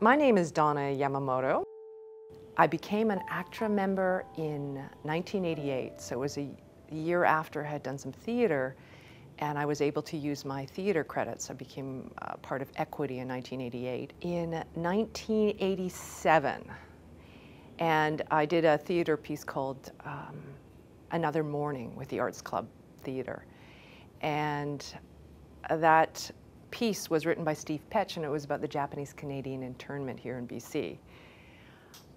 My name is Donna Yamamoto. I became an ACTRA member in 1988, so it was a year after I had done some theater, and I was able to use my theater credits. I became part of Equity in 1988. In 1987, and I did a theater piece called Another Morning with the Arts Club Theater. And that piece was written by Steve Petch, and it was about the Japanese-Canadian internment here in BC.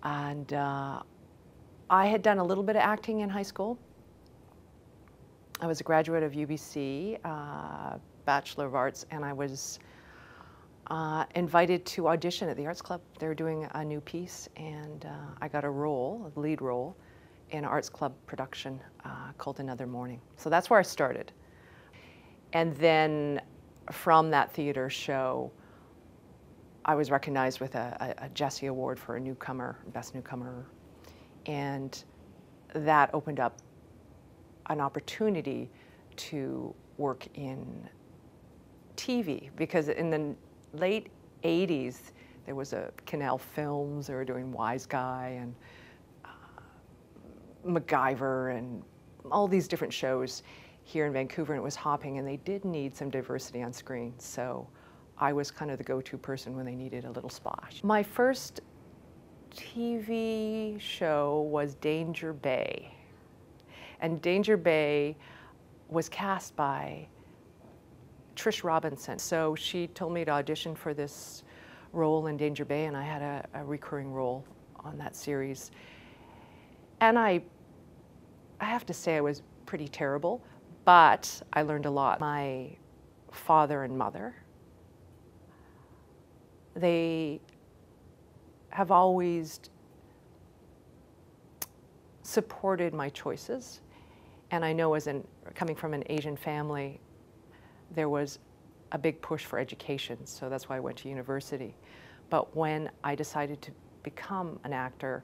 And I had done a little bit of acting in high school. I was a graduate of UBC, Bachelor of Arts, and I was invited to audition at the Arts Club. They were doing a new piece, and I got a role, a lead role, in an Arts Club production called Another Morning. So that's where I started. And then from that theater show, I was recognized with a Jessie Award for a newcomer, Best Newcomer, and that opened up an opportunity to work in TV, because in the late 80s, there was a Canal Films, they were doing Wise Guy and MacGyver and all these different shows here in Vancouver, and it was hopping, and they did need some diversity on screen. So I was kind of the go-to person when they needed a little splash. My first TV show was Danger Bay. And Danger Bay was cast by Trish Robinson. So she told me to audition for this role in Danger Bay, and I had a recurring role on that series. And I have to say I was pretty terrible, but I learned a lot. My father and mother, they have always supported my choices. And I know coming from an Asian family, there was a big push for education, so that's why I went to university. But when I decided to become an actor,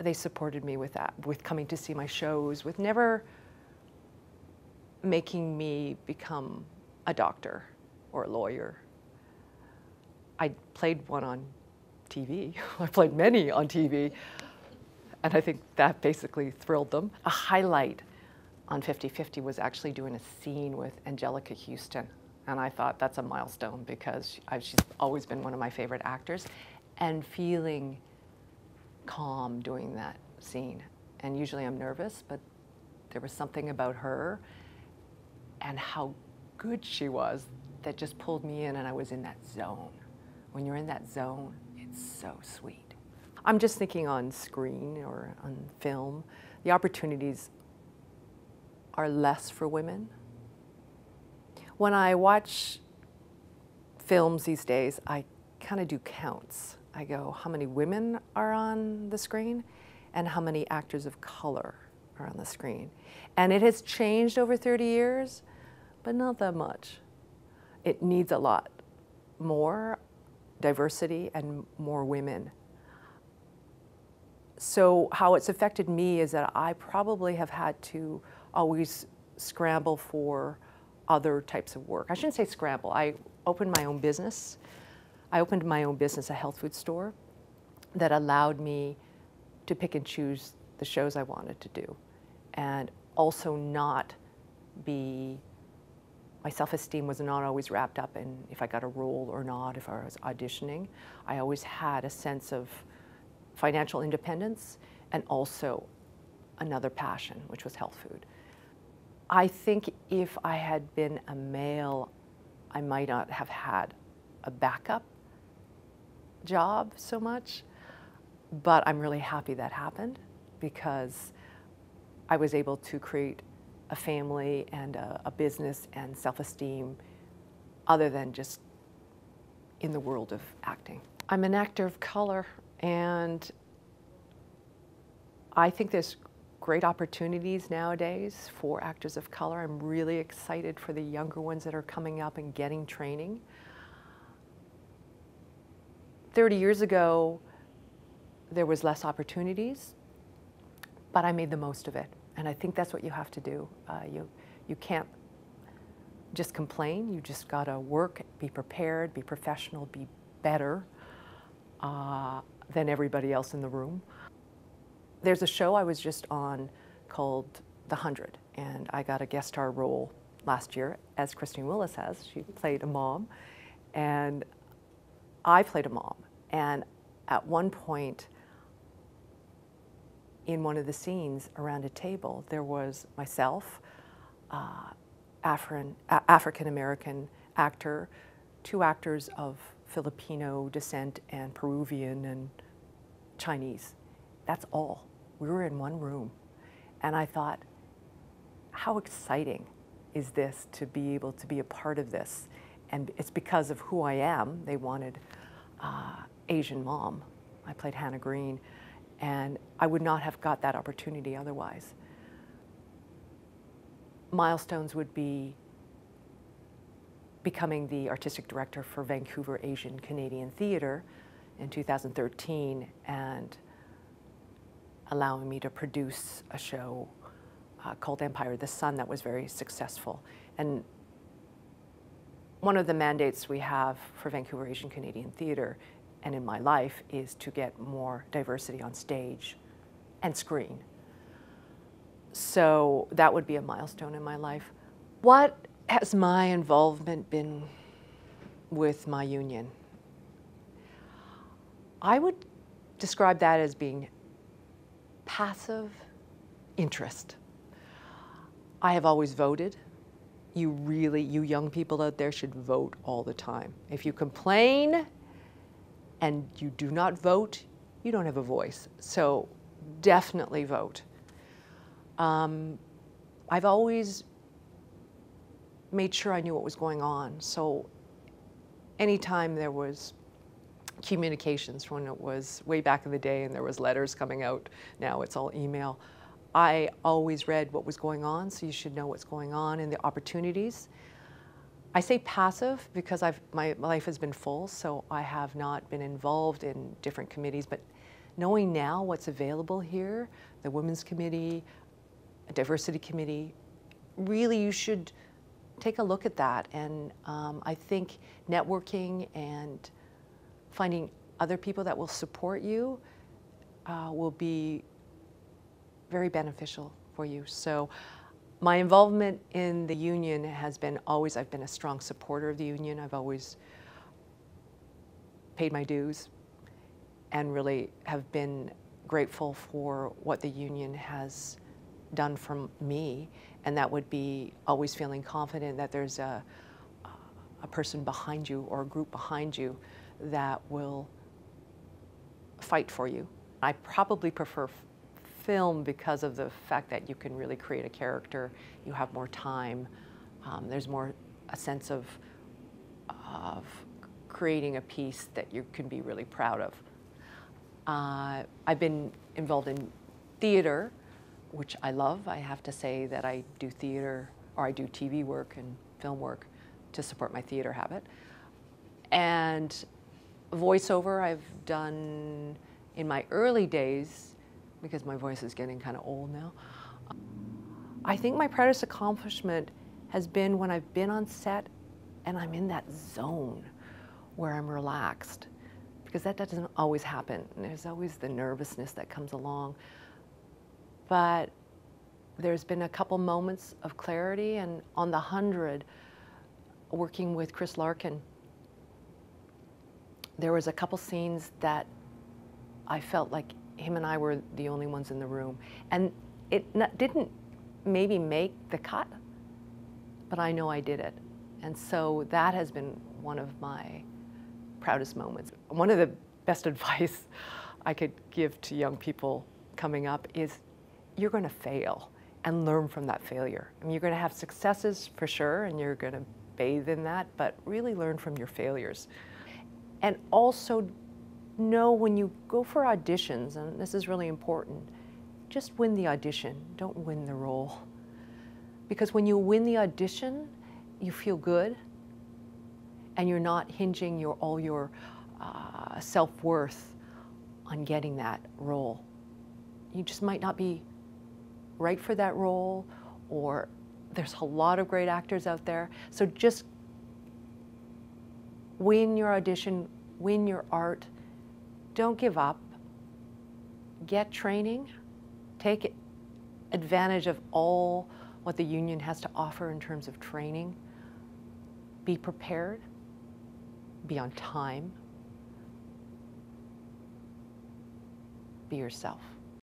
they supported me with that, with coming to see my shows, with never making me become a doctor or a lawyer. I played one on TV. I played many on TV, and I think that basically thrilled them. A highlight on 50/50 was actually doing a scene with Angelica Houston, and I thought that's a milestone because she's always been one of my favorite actors, and feeling calm doing that scene. And usually I'm nervous, but there was something about her and how good she was that just pulled me in, and I was in that zone. When you're in that zone, it's so sweet. I'm just thinking on screen or on film, the opportunities are less for women. When I watch films these days, I kind of do counts. I go, how many women are on the screen and how many actors of color are on the screen? And it has changed over 30 years, but not that much. It needs a lot more diversity and more women. So how it's affected me is that I probably have had to always scramble for other types of work. I shouldn't say scramble. I opened my own business. I opened my own business, a health food store, that allowed me to pick and choose the shows I wanted to do, and also not be, my self-esteem was not always wrapped up in if I got a role or not, if I was auditioning. I always had a sense of financial independence and also another passion, which was health food. I think if I had been a male, I might not have had a backup job so much, but I'm really happy that happened because I was able to create a family and a business and self-esteem other than just in the world of acting. I'm an actor of color, and I think there's great opportunities nowadays for actors of color. I'm really excited for the younger ones that are coming up and getting training. 30 years ago, there was less opportunities, but I made the most of it. And I think that's what you have to do. You can't just complain. You just gotta work, be prepared, be professional, be better, than everybody else in the room. There's a show I was just on called The 100, and I got a guest star role last year, as Christine Willis has. She played a mom, and I played a mom. And at one point, in one of the scenes around a table, there was myself, African-American actor, 2 actors of Filipino descent and Peruvian and Chinese. That's all. We were in one room. And I thought, how exciting is this to be able to be a part of this? And it's because of who I am. They wanted Asian mom. I played Hannah Green, and I would not have got that opportunity otherwise. Milestones would be becoming the artistic director for Vancouver Asian Canadian Theatre in 2013 and allowing me to produce a show called Empire of the Sun that was very successful. And one of the mandates we have for Vancouver Asian Canadian Theatre and in my life is to get more diversity on stage and screen. So that would be a milestone in my life. What has my involvement been with my union? I would describe that as being passive interest. I have always voted. You young people out there should vote all the time. If you complain and you do not vote, you don't have a voice. So definitely vote. I've always made sure I knew what was going on. So anytime there was communications, when it was way back in the day and there was letters coming out, now it's all email, I always read what was going on, so you should know what's going on and the opportunities. I say passive because my life has been full, so I have not been involved in different committees, but knowing now what's available here, the Women's Committee, a Diversity Committee, really you should take a look at that. And I think networking and finding other people that will support you will be very beneficial for you. So my involvement in the union has been always, I've been a strong supporter of the union. I've always paid my dues and really have been grateful for what the union has done for me. And that would be always feeling confident that there's a person behind you or a group behind you that will fight for you. I probably prefer film because of the fact that you can really create a character, you have more time, there's more a sense of creating a piece that you can be really proud of. I've been involved in theater, which I love. I have to say that I do theater, or I do TV work and film work to support my theater habit. And voiceover I've done in my early days, because my voice is getting kind of old now. I think my proudest accomplishment has been when I've been on set and I'm in that zone where I'm relaxed, because that doesn't always happen. There's always the nervousness that comes along. But there's been a couple moments of clarity, and on The 100, working with Chris Larkin, there was a couple scenes that I felt like him and I were the only ones in the room. And it didn't maybe make the cut, but I know I did it. And so that has been one of my proudest moments. One of the best advice I could give to young people coming up is you're going to fail and learn from that failure. I mean, you're going to have successes for sure, and you're going to bathe in that, but really learn from your failures. And also know when you go for auditions, and this is really important, just win the audition, don't win the role. Because when you win the audition, you feel good, and you're not hinging all your self-worth on getting that role. You just might not be right for that role, or there's a lot of great actors out there. So just win your audition, win your art, don't give up. Get training. Take advantage of all what the union has to offer in terms of training. Be prepared. Be on time. Be yourself.